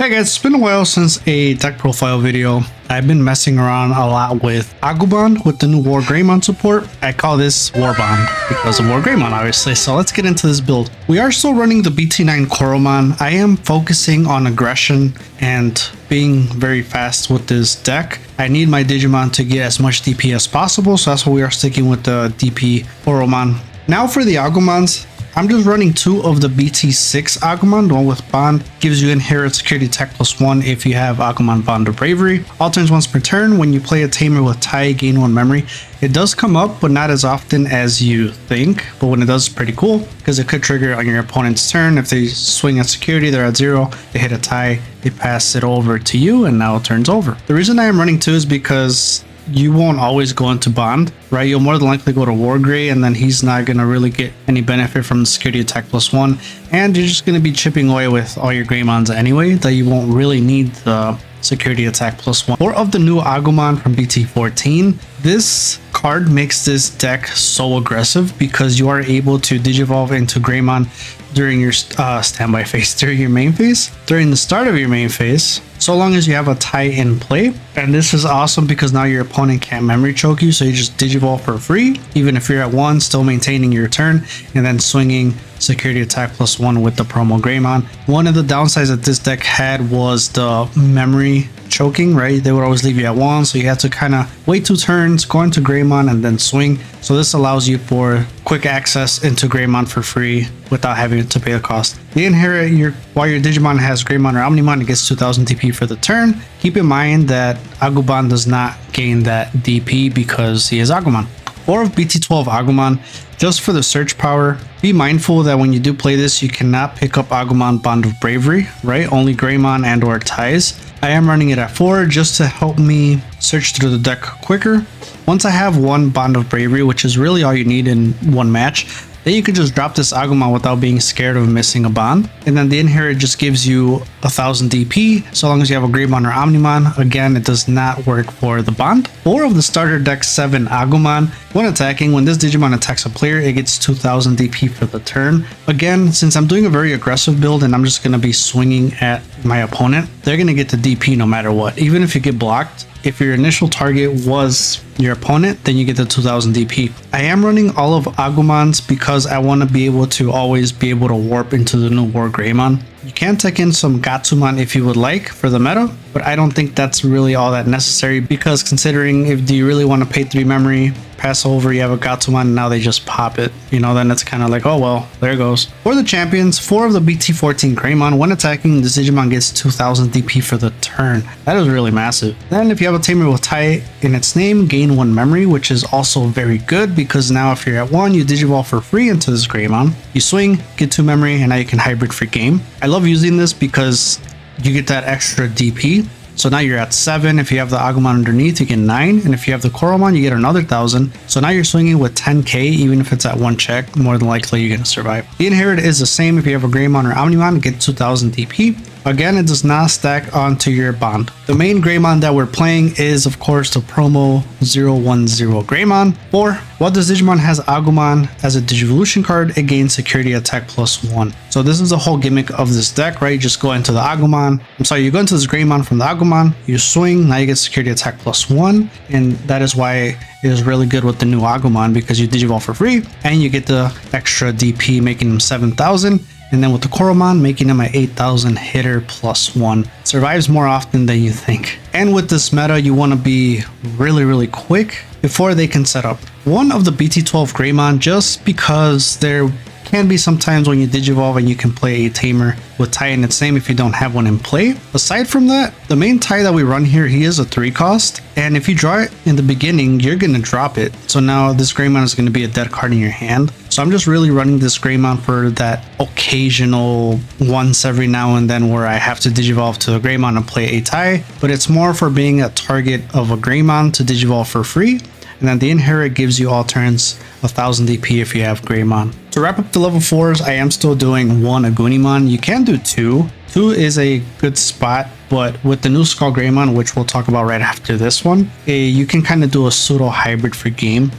Hey guys, it's been a while since a deck profile video. I've been messing around a lot with AguBond with the new War Greymon support. I call this Warbond because of War Greymon, obviously. So let's get into this build. We are still running the BT9 Koromon. I am focusing on aggression and being very fast with this deck. I need my Digimon to get as much DP as possible, so that's why we are sticking with the DP Koromon. Now for the Agumons. I'm just running two of the BT6 Agumon. The one with Bond gives you inherent security attack +1 if you have Agumon Bond or Bravery. All turns once per turn. When you play a Tamer with Tai, gain 1 memory. It does come up, but not as often as you think. But when it does, it's pretty cool because it could trigger on your opponent's turn. If they swing at security, they're at 0. They hit a Tai, they pass it over to you, and now it turns over. The reason I am running 2 is because you won't always go into Bond, right? You'll more than likely go to War Grey, and then he's not going to really get any benefit from the security attack +1, and you're just going to be chipping away with all your Greymons anyway, that you won't really need the security attack +1. Or of the new Agumon from BT14, this card makes this deck so aggressive because you are able to Digivolve into Greymon during your standby phase, during your main phase, during the start of your main phase, so long as you have a Tai in play. And this is awesome because now your opponent can't memory choke you, so you just Digivolve for free, even if you're at 1, still maintaining your turn, and then swinging security attack +1 with the promo Greymon. One of the downsides that this deck had was the memory choking, right? They would always leave you at 1, so you had to kind of wait 2 turns, go into Greymon, and then swing. So this allows you for quick access into Greymon for free without having to pay the cost. The inherit while your Digimon has Greymon or Omnimon, it gets 2000 DP for the turn. Keep in mind that AguBond does not gain that DP because he is Agumon. Or of BT12 Agumon, just for the search power, be mindful that when you do play this, you cannot pick up Agumon Bond of Bravery, right? Only Greymon and or Tais. I am running it at 4 just to help me search through the deck quicker. Once I have 1 Bond of Bravery, which is really all you need in 1 match, then you can just drop this Agumon without being scared of missing a Bond. And then the inherit just gives you 1000 DP so long as you have a Greymon or Omnimon. Again, it does not work for the Bond. Or of the starter deck 7 Agumon. When attacking, when this Digimon attacks a player, it gets 2000 DP for the turn. Again, since I'm doing a very aggressive build and I'm just going to be swinging at my opponent, they're going to get the DP no matter what. Even if you get blocked, if your initial target was your opponent, then you get the 2000 DP. I am running all of Agumons because I want to be able to always be able to warp into the new War Greymon. You can take in some Gatsumon if you would like for the meta, but I don't think that's really all that necessary because considering if do you really want to pay 3 memory, pass over, you have a Gatsumon, and now they just pop it, then it's kind of like, oh well, there it goes. For the champions, 4 of the BT14 Greymon, when attacking, this Digimon gets 2000 DP for the turn. That is really massive. Then if you have a Tamer with Tai in its name, gain 1 memory, which is also very good because now if you're at 1, you Digivolve for free into this Greymon. You swing, get 2 memory, and now you can hybrid for game. I love using this because you get that extra DP. So now you're at 7. If you have the Agumon underneath, you get 9. And if you have the Koromon, you get another 1000. So now you're swinging with 10k, even if it's at 1 check, more than likely you're going to survive. The inherit is the same. If you have a Greymon or Omnimon, get 2000 DP. Again, it does not stack onto your Bond. The main Greymon that we're playing is, of course, the promo 010 Greymon. Or, while this Digimon has Agumon as a Digivolution card, it gains security attack +1. So this is the whole gimmick of this deck, right? You just go into the Agumon. You go into this Greymon from the Agumon, you swing, now you get security attack +1. And that is why it is really good with the new Agumon because you Digivolve for free and you get the extra DP, making them 7000. And then with the Koromon, making him an 8000 hitter +1. Survives more often than you think. And with this meta, you want to be really quick before they can set up. One of the BT12 Greymon, just because there can be some times when you Digivolve and you can play a Tamer with Tai in its name if you don't have one in play. Aside from that, the main Tai that we run here, he is a 3 cost. And if you draw it in the beginning, you're going to drop it. So now this Greymon is going to be a dead card in your hand. So I'm just really running this Greymon for that occasional once every now and then where I have to Digivolve to a Greymon and play a Tai. But it's more for being a target of a Greymon to Digivolve for free. And then the inherit gives you all turns 1000 DP if you have Greymon. To wrap up the level 4s, I am still doing 1 Agumon. You can do 2. 2 is a good spot, but with the new Skull Greymon, which we'll talk about right after this one, you can kind of do a pseudo hybrid for game.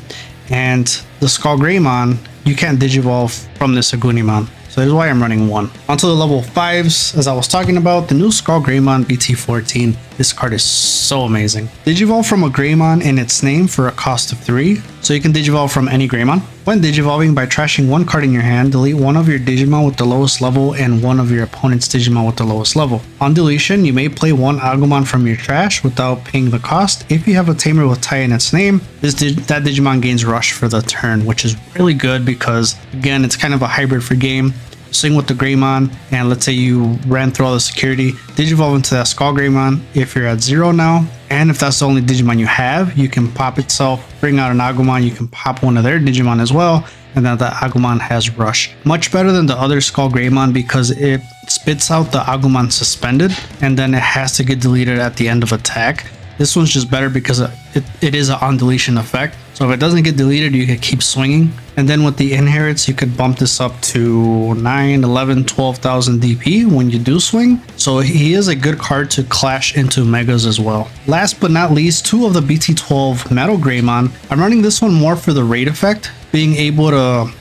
And the Skull Greymon, you can't Digivolve from this Agumon. So that's why I'm running 1. Onto the level 5s, as I was talking about, the new Skull Greymon BT14. This card is so amazing. Digivolve from a Greymon in its name for a cost of 3. So you can Digivolve from any Greymon. When Digivolving, by trashing one card in your hand, delete one of your Digimon with the lowest level and one of your opponent's Digimon with the lowest level. On deletion, you may play one Agumon from your trash without paying the cost. If you have a Tamer with Tai in its name, that Digimon gains Rush for the turn, which is really good because, again, it's kind of a hybrid for game. Swing with the Greymon, and let's say you ran through all the security, Digivolve into that Skull Greymon. If you're at 0 now, and if that's the only Digimon you have, you can pop itself, bring out an Agumon, you can pop one of their Digimon as well, and then the Agumon has Rush. Much better than the other Skull Greymon because it spits out the Agumon suspended, and then it has to get deleted at the end of attack. This one's just better because it is an on deletion effect. So if it doesn't get deleted, you can keep swinging. And then with the inherits, you could bump this up to 9, 11, 12,000 DP when you do swing. So he is a good card to clash into Megas as well. Last but not least, 2 of the BT12 Metal Greymon. I'm running this one more for the raid effect, being able to,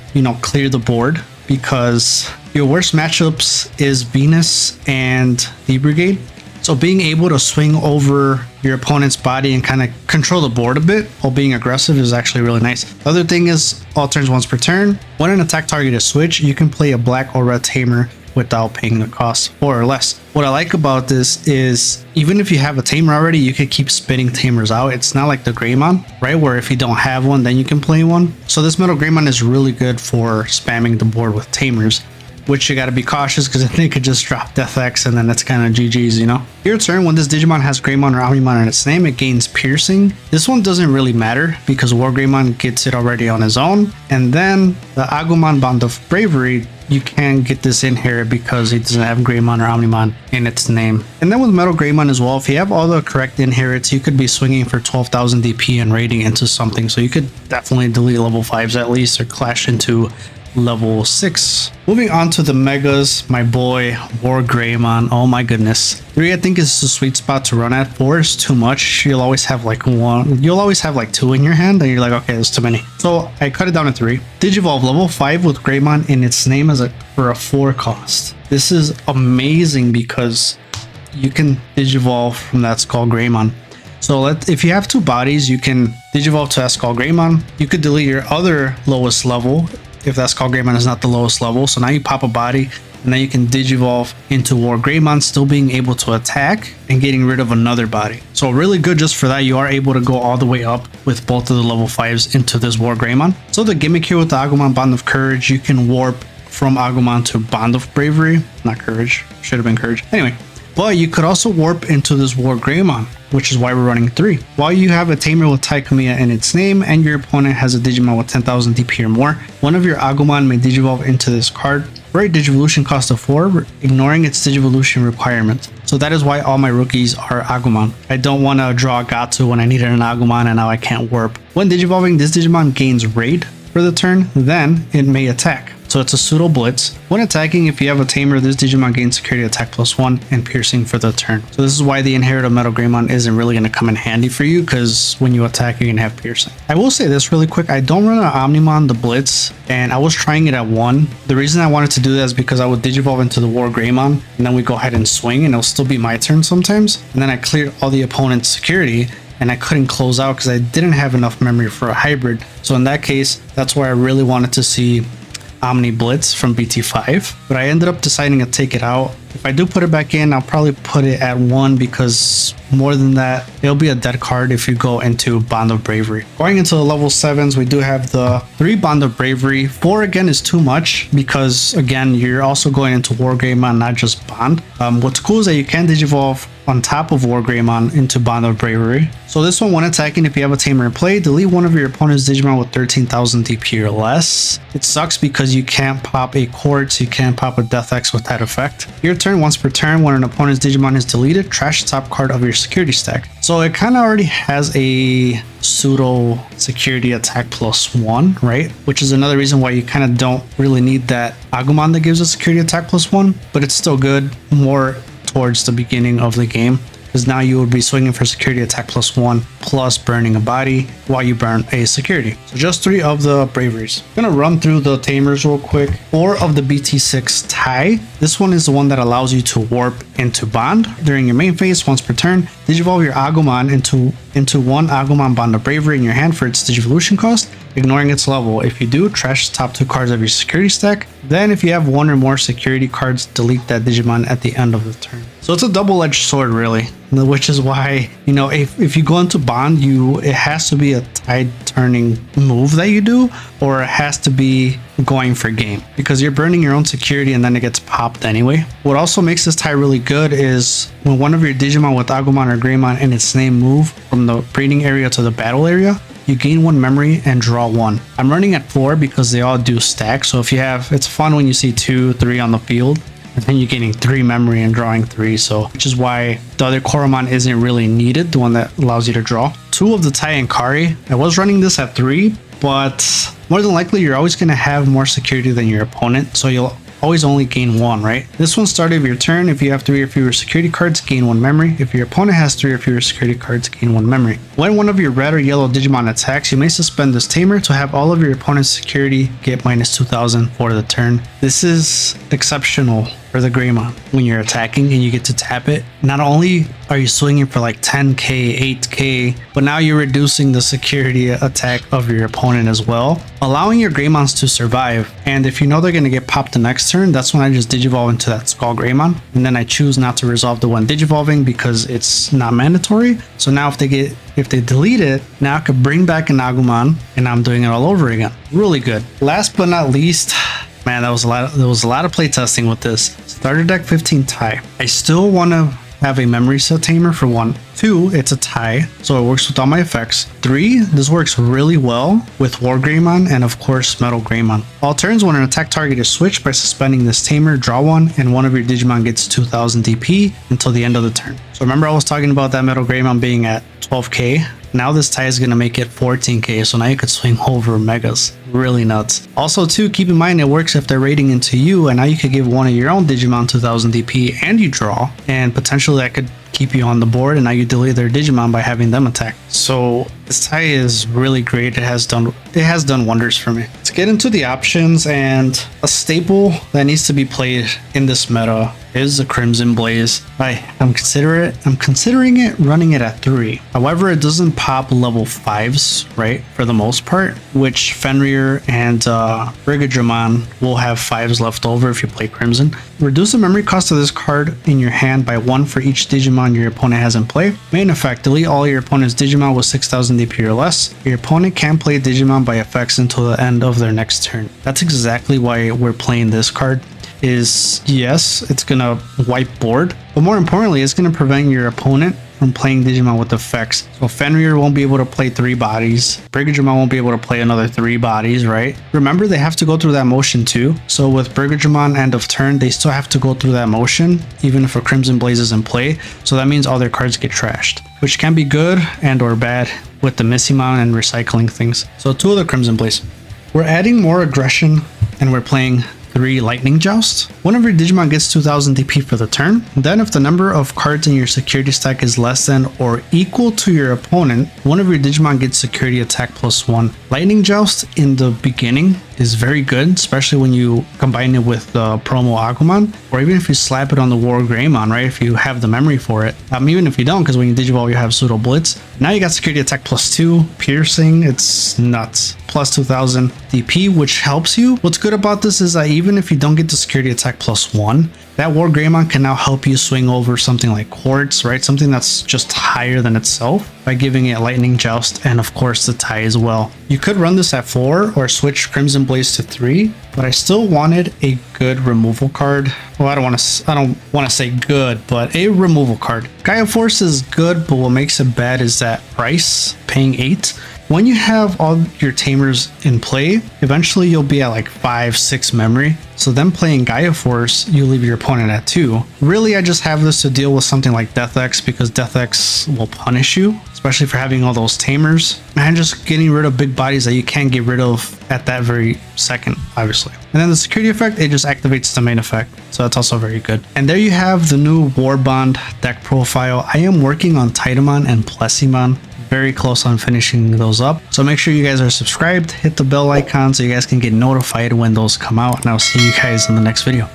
clear the board, because your worst matchups is Venus and the Brigade. So being able to swing over your opponent's body and kind of control the board a bit while being aggressive is actually really nice. The other thing is all turns once per turn. When an attack target is switched, you can play a black or red Tamer without paying the cost, 4 or less. What I like about this is even if you have a Tamer already, you can keep spitting Tamers out. It's not like the Greymon, right? Where if you don't have one, then you can play one. So this Metal Greymon is really good for spamming the board with Tamers, which you got to be cautious because they could just drop Death X and then that's kind of GG's, Your turn, when this Digimon has Greymon or Omnimon in its name, it gains Piercing. This one doesn't really matter because War Greymon gets it already on his own. And then the Agumon Bond of Bravery, you can get this in here because it doesn't have Greymon or Omnimon in its name. And then with Metal Greymon as well, if you have all the correct inherits, you could be swinging for 12,000 DP and raiding into something. So you could definitely delete level 5s at least or clash into level 6. Moving on to the Megas, my boy War Greymon. Oh my goodness. 3 I think is the sweet spot to run at. 4 is too much. You'll always have like 1. You'll always have like 2 in your hand and you're like, okay, there's too many. So I cut it down to 3. Digivolve level 5 with Greymon in its name for a 4 cost. This is amazing because you can Digivolve from that Skull Greymon. So if you have 2 bodies, you can Digivolve to that Skull Greymon. You could delete your other lowest level if that Skull Greymon is not the lowest level. So now you pop a body and then you can Digivolve into War Greymon, still being able to attack and getting rid of another body. So really good just for that. You are able to go all the way up with both of the level 5s into this War Greymon. So the gimmick here with the Agumon Bond of Courage, you can warp from Agumon to Bond of Bravery. Not Courage, should have been Courage. Anyway, but you could also warp into this War Greymon, which is why we're running 3. While you have a Tamer with Taikumiya in its name and your opponent has a Digimon with 10,000 DP or more, one of your Agumon may Digivolve into this card for a Digivolution cost of 4, ignoring its Digivolution requirement. So that is why all my rookies are Agumon. I don't want to draw Gatsu when I needed an Agumon and now I can't warp. When Digivolving, this Digimon gains Raid for the turn, then it may attack. So it's a pseudo blitz. When attacking, if you have a Tamer, this Digimon gains security attack +1 and piercing for the turn. So this is why the inherit of Metal Greymon isn't really going to come in handy for you, because when you attack, you're going to have piercing. I will say this really quick. I don't run an Omnimon the blitz, and I was trying it at 1. The reason I wanted to do that is because I would Digivolve into the War Greymon, and then we go ahead and swing, and it'll still be my turn sometimes. And then I cleared all the opponent's security, and I couldn't close out because I didn't have enough memory for a hybrid. So in that case, that's why I really wanted to see Omni Blitz from BT5, but I ended up deciding to take it out. If I do put it back in, I'll probably put it at 1 because more than that, it'll be a dead card if you go into Bond of Bravery. Going into the level 7s, we do have the 3 Bond of Bravery. 4 again is too much because again, you're also going into War Greymon, not just Bond. What's cool is that you can Digivolve on top of War Greymon into Bond of Bravery. So this one, when attacking, if you have a Tamer in play, delete one of your opponent's Digimon with 13,000 DP or less. It sucks because you can't pop a Quartz, you can't pop a Death X with that effect. Your turn, once per turn, when an opponent's Digimon is deleted, trash the top card of your security stack. So it kind of already has a pseudo security attack +1, right? Which is another reason why you kind of don't really need that Agumon that gives a security attack +1, but it's still good, more towards the beginning of the game. because now you would be swinging for security attack +1 plus burning a body while you burn a security. So just 3 of the braveries. I'm gonna run through the tamers real quick. 4 of the BT6 tie. This one is the one that allows you to warp into bond during your main phase once per turn. Digivolve your Agumon into 1 Agumon bond of bravery in your hand for its digivolution cost, ignoring its level. If you do, trash the top 2 cards of your security stack. Then if you have 1 or more security cards, delete that Digimon at the end of the turn. So it's a double-edged sword, really, which is why, you know, if you go into bond, it has to be a tide turning move that you do, or it has to be going for game, because you're burning your own security and then it gets popped anyway. What also makes this tie really good is when one of your Digimon with Agumon or Greymon in its name move from the breeding area to the battle area, you gain 1 memory and draw 1. I'm running at 4 because they all do stack. So if you have, it's fun when you see 2, 3 on the field, and then you're getting 3 memory and drawing 3. So which is why the other Koromon isn't really needed, the one that allows you to draw. 2 of the Tai and Kari. I was running this at 3, but more than likely you're always going to have more security than your opponent. So you'll always only gain 1, right? This one, start of your turn, if you have 3 or fewer security cards, gain 1 memory. If your opponent has 3 or fewer security cards, gain 1 memory. When one of your red or yellow Digimon attacks, you may suspend this Tamer to have all of your opponent's security get -2000 for the turn. This is exceptional for the Greymon. When you're attacking and you get to tap it, not only are you swinging for like 10k, 8k, but now you're reducing the security attack of your opponent as well, allowing your Greymons to survive. And if you know they're going to get popped the next turn, that's when I just Digivolve into that Skull Greymon, and then I choose not to resolve the one Digivolving because it's not mandatory. So now if they delete it, now I could bring back an Agumon and I'm doing it all over again. Really good. Last but not least, man, there was a lot of playtesting with this. Starter deck 15 tie. I still want to have a memory set Tamer for 1. 2, it's a tie, so it works with all my effects. 3, this works really well with War Greymon and of course Metal Greymon. All turns, when an attack target is switched by suspending this Tamer, draw 1, and one of your Digimon gets 2000 DP until the end of the turn. So remember I was talking about that Metal Greymon being at 12k? Now this tie is going to make it 14k, so now you could swing over megas. Really nuts. Also too, keep in mind it works if they're raiding into you, and now you could give one of your own Digimon 2000 DP and you draw, and potentially that could keep you on the board, and now you delay their Digimon by having them attack. So this tie is really great. It has done wonders for me. Let's get into the options, and a staple that needs to be played in this meta is the Crimson Blaze. I'm considering it running it at 3. However, it doesn't pop level 5s, right, for the most part, which Fenrir and Brigadramon will have 5s left over if you play Crimson. Reduce the memory cost of this card in your hand by 1 for each Digimon your opponent has in play. Main effect, delete all your opponent's Digimon with 6000 DP or less. Your opponent can't play Digimon by effects until the end of their next turn. That's exactly why we're playing this card. Is yes, it's gonna wipe board, but more importantly, it's gonna prevent your opponent from playing Digimon with effects. So Fenrir won't be able to play 3 bodies. Brigadramon won't be able to play another 3 bodies, right? Remember, they have to go through that motion too. So with Brigadramon end of turn, they still have to go through that motion, even if a Crimson Blaze is in play. So that means all their cards get trashed, which can be good and or bad with the Missimon and recycling things. So 2 of the Crimson Blaze. We're adding more aggression and we're playing 3 Lightning Joust. One of your Digimon gets 2000 DP for the turn. Then if the number of cards in your security stack is less than or equal to your opponent, one of your Digimon gets security attack +1. Lightning Joust in the beginning is very good, especially when you combine it with the promo Agumon, or even if you slap it on the War Greymon, right, if you have the memory for it. Even if you don't, because when you Digivolve you have Pseudo Blitz. Now you got security attack +2, piercing, it's nuts. Plus 2000 DP, which helps you. What's good about this is that even if you don't get the security attack +1, that War Greymon can now help you swing over something like Quartz, right? Something that's just higher than itself by giving it Lightning Joust and of course the tie as well. You could run this at 4 or switch Crimson Blaze to 3, but I still wanted a good removal card. Well, I don't want to say good, but a removal card. Gaia Force is good, but what makes it bad is that price, paying 8. When you have all your Tamers in play, eventually you'll be at like 5, 6 memory. So then playing Gaia Force, you leave your opponent at 2. Really, I just have this to deal with something like Death X, because Death X will punish you, especially for having all those tamers and just getting rid of big bodies that you can't get rid of at that very second, obviously. And then the security effect, it just activates the main effect, so that's also very good. And there you have the new AguBond deck profile. I am working on Digimon and Plessimon, very close on finishing those up, so make sure you guys are subscribed, hit the bell icon so you guys can get notified when those come out, and I'll see you guys in the next video.